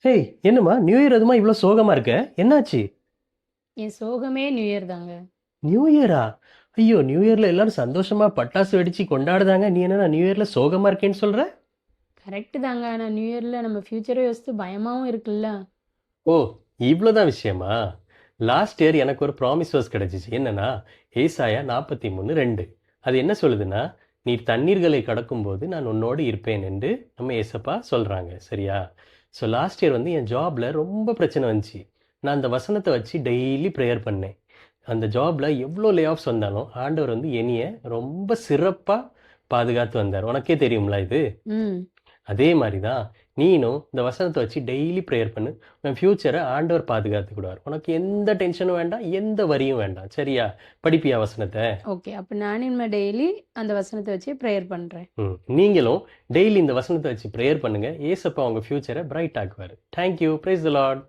Hey, என்னம்மா new year அதுமா இவ்வளோ சோகமா இருக்க? என்னாச்சு? என் சோகமே நியூ இயர் தாங்க. நியூ இயரா? ஐயோ! நியூ இயர்ல எல்லாரும் சந்தோஷமா பட்டாசு வெடிச்சு கொண்டாடுதாங்க. நீ என்னன்னா நியூ இயர்ல சோகமா இருக்கேன்னு சொல்ற? கரெக்ட்டு தாங்க. ஆனா நியூ இயர்ல நம்ம ஃபியூச்சர யோசித்து பயமாவும் இருக்குல்ல. ஓ! இவ்வளோதான் விஷயமா? லாஸ்ட் இயர் எனக்கு ஒரு ப்ராமிஸ் வெர்ஸ் கிடைச்சுச்சு. என்னன்னா, ஏசாயா 43:2. அது என்ன சொல்லுதுன்னா, "நீர் தண்ணீர்களை கடக்கும்போது நான் உன்னோடு இருப்பேன்" என்று நம்ம ஏசப்பா சொல்றாங்க. சரியா? ஸோ லாஸ்ட் இயர் வந்து என் ஜாப்ல ரொம்ப பிரச்சனை வந்துச்சு. நான் அந்த வசனத்த வச்சு டெய்லி பிரேயர் பண்ணேன். அந்த ஜாப்ல எவ்வளோ லே ஆஃப்ஸ் வந்தாலும், ஆண்டவர் வந்து என்னைய ரொம்ப சிறப்பா பாதுகாத்து வந்தார். உனக்கே தெரியும்ல இது? ம். அதே மாரி தான் நீனும் இந்த வசனத்த வச்சு டெய்லி பிரேயர் பண்ணு. உன் ஃபியூச்சர ஆண்டவர் பாதுகாத்துக்கிடுவார். உனக்கு எந்த டென்ஷனும் வேண்டாம், எந்த வரியும் வேண்டாம். சரியா? படிப்பியா வசனத்த? ஓகே. அப்ப நான் இனிமே டெய்லி அந்த வசனத்த வச்சு ப்ரேயர் பண்றேன். நீங்களும் டெய்லி இந்த வசனத்த வச்சு பிரேயர் பண்ணுங்க. ஏசப்பா உங்க ஃபியூச்சர பிரைட் ஆக்குவாரு. Thank you. Praise the Lord.